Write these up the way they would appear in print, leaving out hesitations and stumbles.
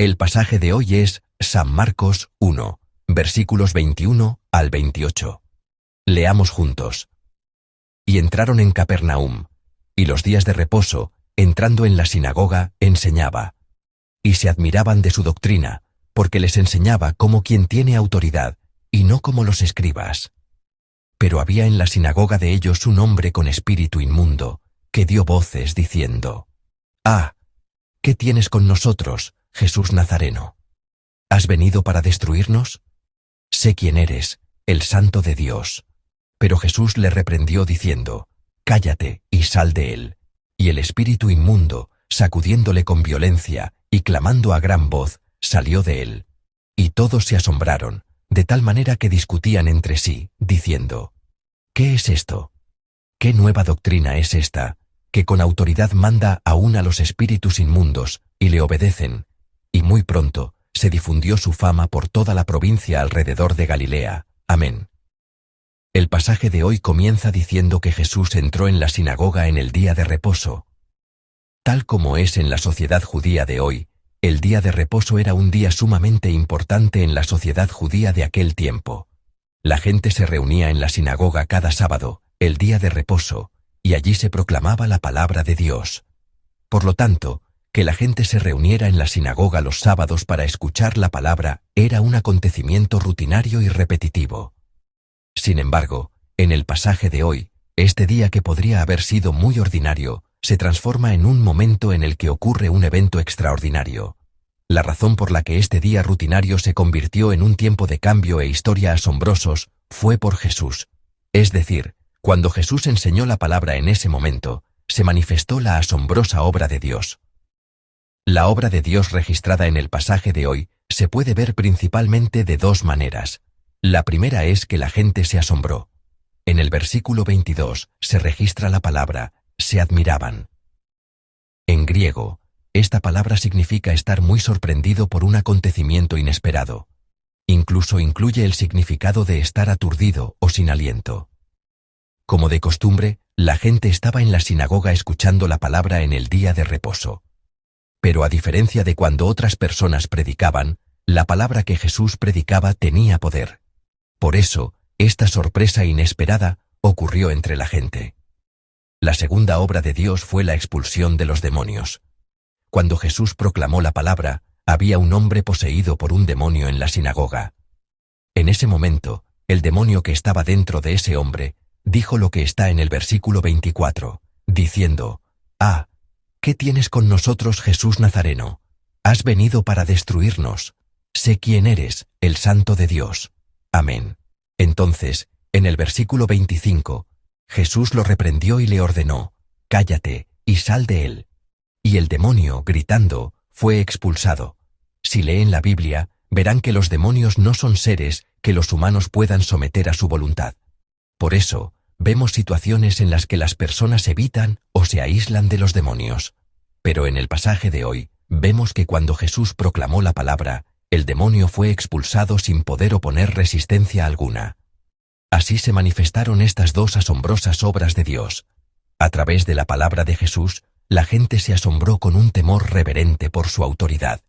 El pasaje de hoy es San Marcos 1, versículos 21 al 28. Leamos juntos. Y entraron en Capernaum, y los días de reposo, entrando en la sinagoga, enseñaba. Y se admiraban de su doctrina, porque les enseñaba como quien tiene autoridad, y no como los escribas. Pero había en la sinagoga de ellos un hombre con espíritu inmundo, que dio voces diciendo: «Ah, ¿qué tienes con nosotros, Jesús Nazareno? ¿Has venido para destruirnos? Sé quién eres, el Santo de Dios». Pero Jesús le reprendió diciendo: «Cállate y sal de él». Y el espíritu inmundo, sacudiéndole con violencia y clamando a gran voz, salió de él. Y todos se asombraron, de tal manera que discutían entre sí, diciendo: «¿Qué es esto? ¿Qué nueva doctrina es esta, que con autoridad manda aún a los espíritus inmundos, y le obedecen?» Y muy pronto se difundió su fama por toda la provincia alrededor de Galilea. Amén. El pasaje de hoy comienza diciendo que Jesús entró en la sinagoga en el día de reposo. Tal como es en la sociedad judía de hoy, el día de reposo era un día sumamente importante en la sociedad judía de aquel tiempo. La gente se reunía en la sinagoga cada sábado, el día de reposo, y allí se proclamaba la palabra de Dios. Por lo tanto, que la gente se reuniera en la sinagoga los sábados para escuchar la palabra era un acontecimiento rutinario y repetitivo. Sin embargo, en el pasaje de hoy, este día que podría haber sido muy ordinario, se transforma en un momento en el que ocurre un evento extraordinario. La razón por la que este día rutinario se convirtió en un tiempo de cambio e historia asombrosos fue por Jesús. Es decir, cuando Jesús enseñó la palabra en ese momento, se manifestó la asombrosa obra de Dios. La obra de Dios registrada en el pasaje de hoy se puede ver principalmente de dos maneras. La primera es que la gente se asombró. En el versículo 22 se registra la palabra «se admiraban». En griego, esta palabra significa estar muy sorprendido por un acontecimiento inesperado. Incluso incluye el significado de estar aturdido o sin aliento. Como de costumbre, la gente estaba en la sinagoga escuchando la palabra en el día de reposo. Pero a diferencia de cuando otras personas predicaban, la palabra que Jesús predicaba tenía poder. Por eso, esta sorpresa inesperada ocurrió entre la gente. La segunda obra de Dios fue la expulsión de los demonios. Cuando Jesús proclamó la palabra, había un hombre poseído por un demonio en la sinagoga. En ese momento, el demonio que estaba dentro de ese hombre dijo lo que está en el versículo 24, diciendo: «Ah, ¿qué tienes con nosotros, Jesús Nazareno? Has venido para destruirnos. Sé quién eres, el Santo de Dios». Amén. Entonces, en el versículo 25, Jesús lo reprendió y le ordenó: «Cállate y sal de él». Y el demonio, gritando, fue expulsado. Si leen la Biblia, verán que los demonios no son seres que los humanos puedan someter a su voluntad. Por eso, vemos situaciones en las que las personas evitan o se aíslan de los demonios. Pero en el pasaje de hoy, vemos que cuando Jesús proclamó la palabra, el demonio fue expulsado sin poder oponer resistencia alguna. Así se manifestaron estas dos asombrosas obras de Dios. A través de la palabra de Jesús, la gente se asombró con un temor reverente por su autoridad.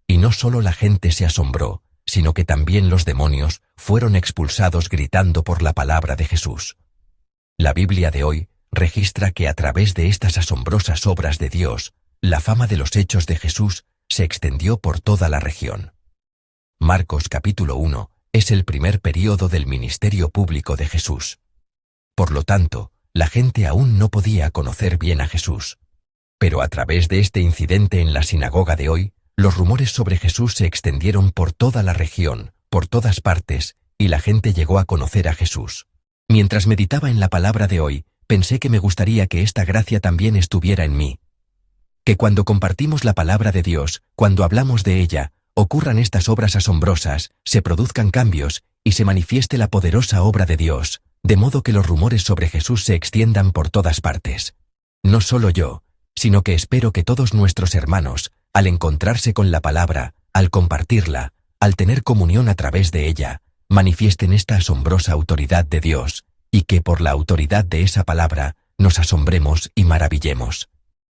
Y no solo la gente se asombró, sino que también los demonios fueron expulsados gritando por la palabra de Jesús. La Biblia de hoy registra que a través de estas asombrosas obras de Dios, la fama de los hechos de Jesús se extendió por toda la región. Marcos capítulo 1 es el primer período del ministerio público de Jesús. Por lo tanto, la gente aún no podía conocer bien a Jesús. Pero a través de este incidente en la sinagoga de hoy, los rumores sobre Jesús se extendieron por toda la región, por todas partes, y la gente llegó a conocer a Jesús. Mientras meditaba en la palabra de hoy, pensé que me gustaría que esta gracia también estuviera en mí. Que cuando compartimos la palabra de Dios, cuando hablamos de ella, ocurran estas obras asombrosas, se produzcan cambios y se manifieste la poderosa obra de Dios, de modo que los rumores sobre Jesús se extiendan por todas partes. No solo yo, sino que espero que todos nuestros hermanos, al encontrarse con la palabra, al compartirla, al tener comunión a través de ella, manifiesten esta asombrosa autoridad de Dios, y que por la autoridad de esa palabra nos asombremos y maravillemos.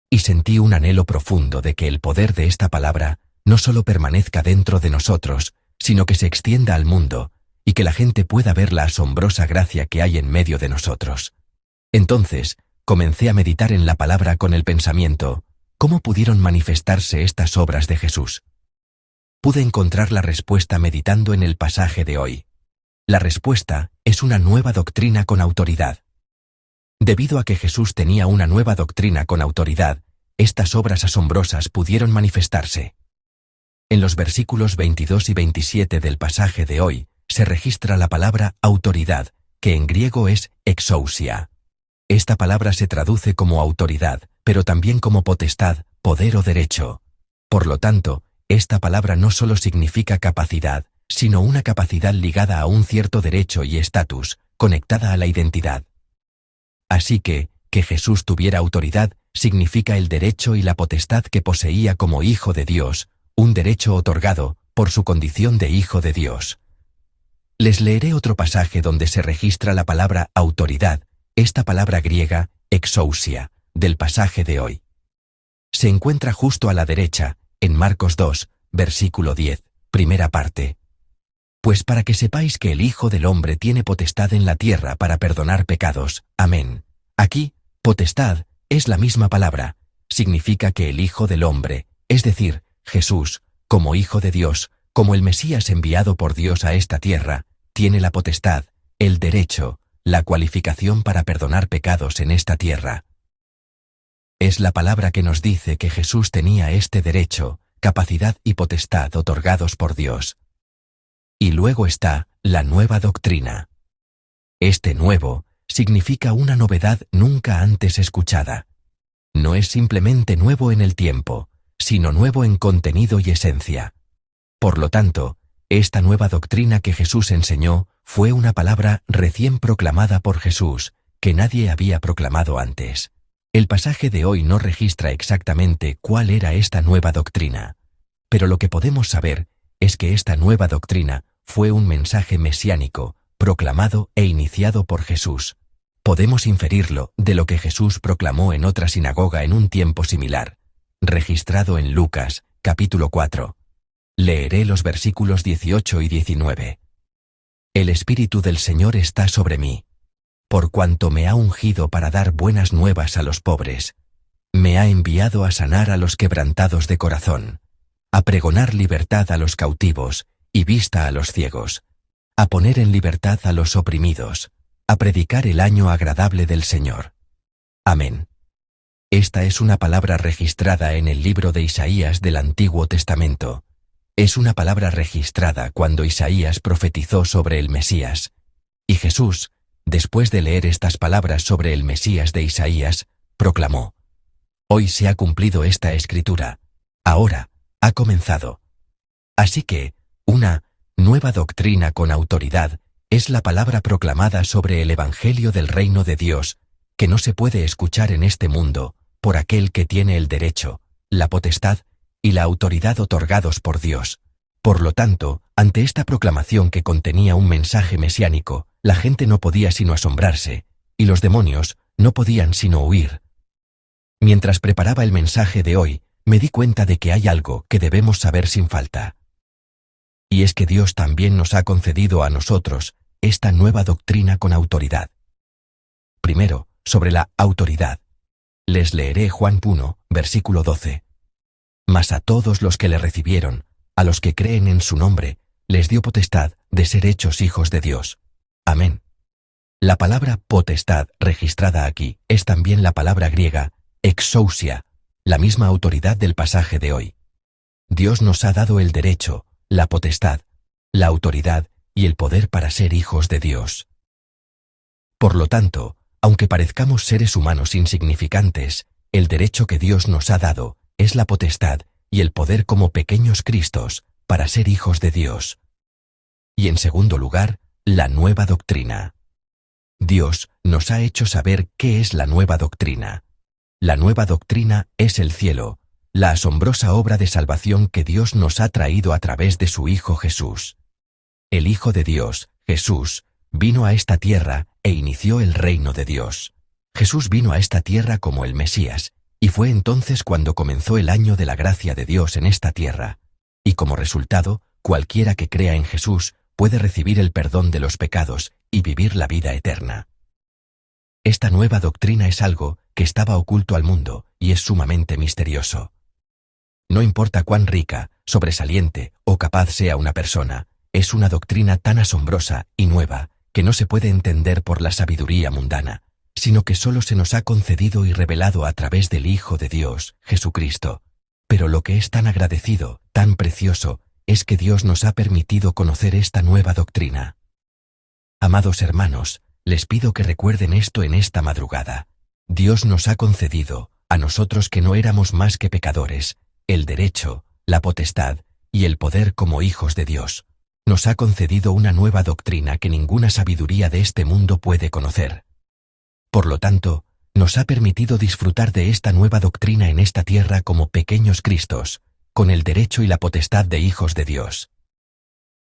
Y sentí un anhelo profundo de que el poder de esta palabra no solo permanezca dentro de nosotros, sino que se extienda al mundo, y que la gente pueda ver la asombrosa gracia que hay en medio de nosotros. Entonces, comencé a meditar en la palabra con el pensamiento: ¿cómo pudieron manifestarse estas obras de Jesús? Pude encontrar la respuesta meditando en el pasaje de hoy. La respuesta es una nueva doctrina con autoridad. Debido a que Jesús tenía una nueva doctrina con autoridad, estas obras asombrosas pudieron manifestarse. En los versículos 22 y 27 del pasaje de hoy se registra la palabra autoridad, que en griego es exousia. Esta palabra se traduce como autoridad, pero también como potestad, poder o derecho. Por lo tanto, esta palabra no solo significa capacidad, sino una capacidad ligada a un cierto derecho y estatus, conectada a la identidad. Así que Jesús tuviera autoridad significa el derecho y la potestad que poseía como Hijo de Dios, un derecho otorgado por su condición de Hijo de Dios. Les leeré otro pasaje donde se registra la palabra autoridad, esta palabra griega, exousia, del pasaje de hoy. Se encuentra justo a la derecha, en Marcos 2, versículo 10, primera parte. Pues para que sepáis que el Hijo del Hombre tiene potestad en la tierra para perdonar pecados. Amén. Aquí, potestad, es la misma palabra. Significa que el Hijo del Hombre, es decir, Jesús, como Hijo de Dios, como el Mesías enviado por Dios a esta tierra, tiene la potestad, el derecho, la cualificación para perdonar pecados en esta tierra. Es la palabra que nos dice que Jesús tenía este derecho, capacidad y potestad otorgados por Dios. Y luego está la nueva doctrina. Este nuevo significa una novedad nunca antes escuchada. No es simplemente nuevo en el tiempo, sino nuevo en contenido y esencia. Por lo tanto, esta nueva doctrina que Jesús enseñó fue una palabra recién proclamada por Jesús, que nadie había proclamado antes. El pasaje de hoy no registra exactamente cuál era esta nueva doctrina, pero lo que podemos saber es que esta nueva doctrina fue un mensaje mesiánico, proclamado e iniciado por Jesús. Podemos inferirlo de lo que Jesús proclamó en otra sinagoga en un tiempo similar, registrado en Lucas, capítulo 4. Leeré los versículos 18 y 19. El Espíritu del Señor está sobre mí, por cuanto me ha ungido para dar buenas nuevas a los pobres. Me ha enviado a sanar a los quebrantados de corazón, a pregonar libertad a los cautivos y vista a los ciegos, a poner en libertad a los oprimidos, a predicar el año agradable del Señor. Amén. Esta es una palabra registrada en el libro de Isaías del Antiguo Testamento. Es una palabra registrada cuando Isaías profetizó sobre el Mesías. Y Jesús, después de leer estas palabras sobre el Mesías de Isaías, proclamó: «Hoy se ha cumplido esta escritura. Ahora ha comenzado». Así que, una nueva doctrina con autoridad es la palabra proclamada sobre el Evangelio del Reino de Dios, que no se puede escuchar en este mundo por aquel que tiene el derecho, la potestad y la autoridad otorgados por Dios. Por lo tanto, ante esta proclamación que contenía un mensaje mesiánico, la gente no podía sino asombrarse, y los demonios no podían sino huir. Mientras preparaba el mensaje de hoy, me di cuenta de que hay algo que debemos saber sin falta. Y es que Dios también nos ha concedido a nosotros esta nueva doctrina con autoridad. Primero, sobre la autoridad. Les leeré Juan 1, versículo 12. Mas a todos los que le recibieron, a los que creen en su nombre, les dio potestad de ser hechos hijos de Dios. Amén. La palabra potestad registrada aquí es también la palabra griega exousia, la misma autoridad del pasaje de hoy. Dios nos ha dado el derecho, la potestad, la autoridad y el poder para ser hijos de Dios. Por lo tanto, aunque parezcamos seres humanos insignificantes, el derecho que Dios nos ha dado es la potestad y el poder como pequeños Cristos para ser hijos de Dios. Y en segundo lugar, la nueva doctrina. Dios nos ha hecho saber qué es la nueva doctrina. La nueva doctrina es el cielo, la asombrosa obra de salvación que Dios nos ha traído a través de su Hijo Jesús. El Hijo de Dios, Jesús, vino a esta tierra e inició el reino de Dios. Jesús vino a esta tierra como el Mesías, y fue entonces cuando comenzó el año de la gracia de Dios en esta tierra, y como resultado, cualquiera que crea en Jesús puede recibir el perdón de los pecados y vivir la vida eterna. Esta nueva doctrina es algo que estaba oculto al mundo y es sumamente misterioso. No importa cuán rica, sobresaliente o capaz sea una persona, es una doctrina tan asombrosa y nueva que no se puede entender por la sabiduría mundana, sino que solo se nos ha concedido y revelado a través del Hijo de Dios, Jesucristo. Pero lo que es tan agradecido, tan precioso, es que Dios nos ha permitido conocer esta nueva doctrina. Amados hermanos, les pido que recuerden esto en esta madrugada. Dios nos ha concedido, a nosotros que no éramos más que pecadores, el derecho, la potestad y el poder como hijos de Dios. Nos ha concedido una nueva doctrina que ninguna sabiduría de este mundo puede conocer. Por lo tanto, nos ha permitido disfrutar de esta nueva doctrina en esta tierra como pequeños Cristos, con el derecho y la potestad de hijos de Dios.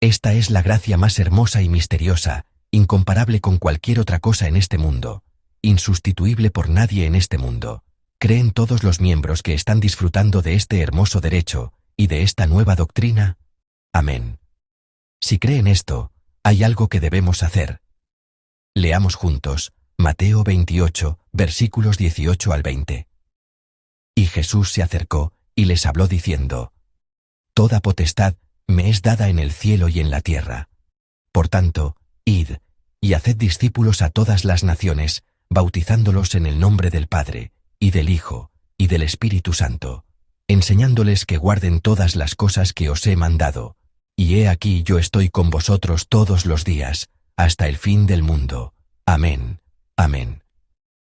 Esta es la gracia más hermosa y misteriosa, incomparable con cualquier otra cosa en este mundo, insustituible por nadie en este mundo. ¿Creen todos los miembros que están disfrutando de este hermoso derecho y de esta nueva doctrina? Amén. Si creen esto, hay algo que debemos hacer. Leamos juntos Mateo 28, versículos 18 al 20. Y Jesús se acercó y les habló diciendo: Toda potestad me es dada en el cielo y en la tierra. Por tanto, id, y haced discípulos a todas las naciones, bautizándolos en el nombre del Padre, y del Hijo, y del Espíritu Santo, enseñándoles que guarden todas las cosas que os he mandado. Y he aquí yo estoy con vosotros todos los días, hasta el fin del mundo. Amén. Amén.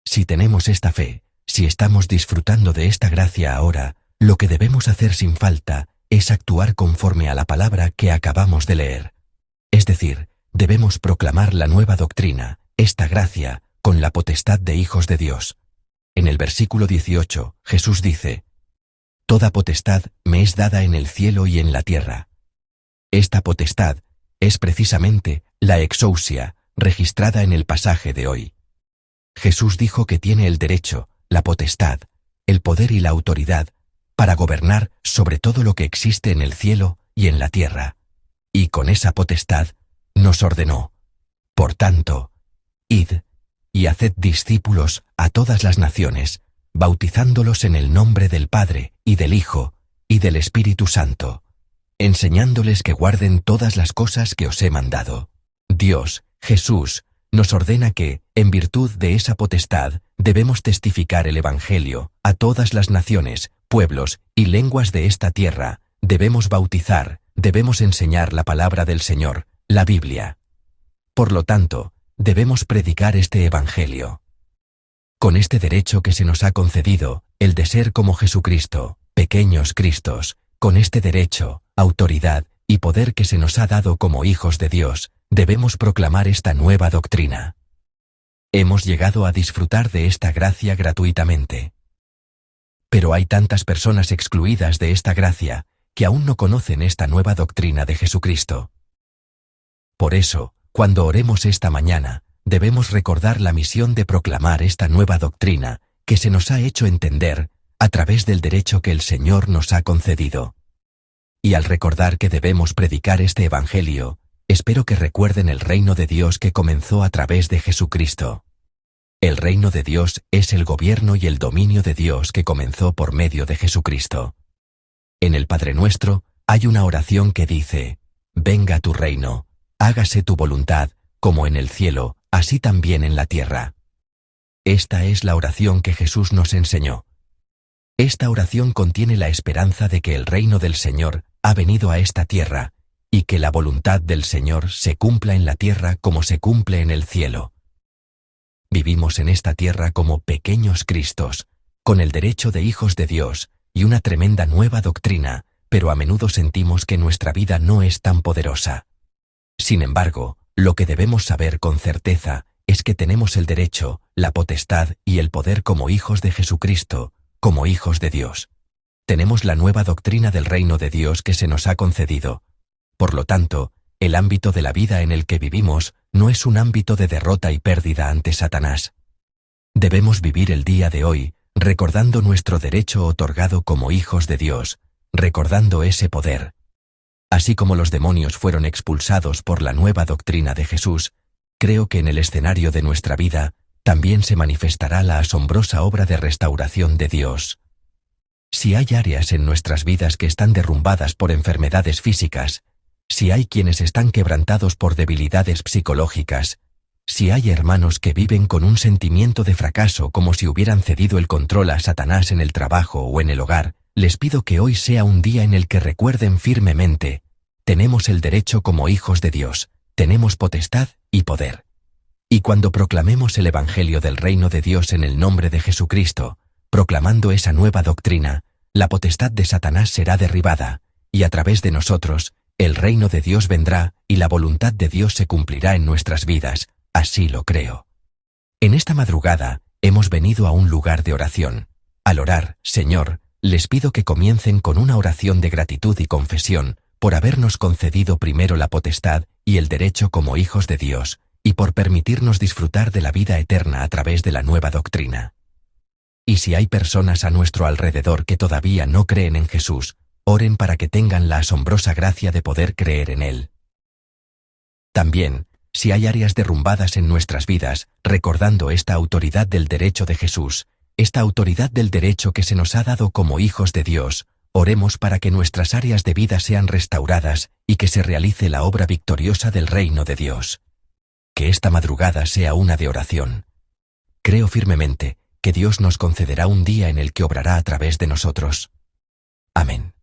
Si tenemos esta fe, si estamos disfrutando de esta gracia ahora, lo que debemos hacer sin falta es actuar conforme a la palabra que acabamos de leer. Es decir, debemos proclamar la nueva doctrina, esta gracia, con la potestad de hijos de Dios. En el versículo 18, Jesús dice: Toda potestad me es dada en el cielo y en la tierra. Esta potestad es precisamente la exousia, registrada en el pasaje de hoy. Jesús dijo que tiene el derecho, la potestad, el poder y la autoridad para gobernar sobre todo lo que existe en el cielo y en la tierra. Y con esa potestad nos ordenó: Por tanto, id y haced discípulos a todas las naciones, bautizándolos en el nombre del Padre y del Hijo y del Espíritu Santo, enseñándoles que guarden todas las cosas que os he mandado. Dios, Jesús, nos ordena que, en virtud de esa potestad, debemos testificar el Evangelio a todas las naciones, pueblos y lenguas de esta tierra, debemos bautizar, debemos enseñar la palabra del Señor, la Biblia. Por lo tanto, debemos predicar este Evangelio. Con este derecho que se nos ha concedido, el de ser como Jesucristo, pequeños Cristos, con este derecho, autoridad y poder que se nos ha dado como hijos de Dios, debemos proclamar esta nueva doctrina. Hemos llegado a disfrutar de esta gracia gratuitamente. Pero hay tantas personas excluidas de esta gracia que aún no conocen esta nueva doctrina de Jesucristo. Por eso, cuando oremos esta mañana, debemos recordar la misión de proclamar esta nueva doctrina que se nos ha hecho entender a través del derecho que el Señor nos ha concedido. Y al recordar que debemos predicar este Evangelio, espero que recuerden el reino de Dios que comenzó a través de Jesucristo. El reino de Dios es el gobierno y el dominio de Dios que comenzó por medio de Jesucristo. En el Padre Nuestro hay una oración que dice: Venga tu reino, hágase tu voluntad, como en el cielo, así también en la tierra. Esta es la oración que Jesús nos enseñó. Esta oración contiene la esperanza de que el reino del Señor ha venido a esta tierra, y que la voluntad del Señor se cumpla en la tierra como se cumple en el cielo. Vivimos en esta tierra como pequeños Cristos, con el derecho de hijos de Dios y una tremenda nueva doctrina, pero a menudo sentimos que nuestra vida no es tan poderosa. Sin embargo, lo que debemos saber con certeza es que tenemos el derecho, la potestad y el poder como hijos de Jesucristo, como hijos de Dios. Tenemos la nueva doctrina del reino de Dios que se nos ha concedido. Por lo tanto, el ámbito de la vida en el que vivimos no es un ámbito de derrota y pérdida ante Satanás. Debemos vivir el día de hoy recordando nuestro derecho otorgado como hijos de Dios, recordando ese poder, Así como los demonios fueron expulsados por la nueva doctrina de Jesús, creo que en el escenario de nuestra vida también se manifestará la asombrosa obra de restauración de Dios. Si hay áreas en nuestras vidas que están derrumbadas por enfermedades físicas, si hay quienes están quebrantados por debilidades psicológicas, si hay hermanos que viven con un sentimiento de fracaso como si hubieran cedido el control a Satanás en el trabajo o en el hogar, les pido que hoy sea un día en el que recuerden firmemente: tenemos el derecho como hijos de Dios, tenemos potestad y poder. Y cuando proclamemos el Evangelio del Reino de Dios en el nombre de Jesucristo, proclamando esa nueva doctrina, la potestad de Satanás será derribada, y a través de nosotros, el reino de Dios vendrá y la voluntad de Dios se cumplirá en nuestras vidas, así lo creo. En esta madrugada, hemos venido a un lugar de oración. Al orar, Señor, les pido que comiencen con una oración de gratitud y confesión por habernos concedido primero la potestad y el derecho como hijos de Dios, y por permitirnos disfrutar de la vida eterna a través de la nueva doctrina. Y si hay personas a nuestro alrededor que todavía no creen en Jesús, oren para que tengan la asombrosa gracia de poder creer en Él. También, si hay áreas derrumbadas en nuestras vidas, recordando esta autoridad del derecho de Jesús, esta autoridad del derecho que se nos ha dado como hijos de Dios, oremos para que nuestras áreas de vida sean restauradas y que se realice la obra victoriosa del reino de Dios. Que esta madrugada sea una de oración. Creo firmemente que Dios nos concederá un día en el que obrará a través de nosotros. Amén.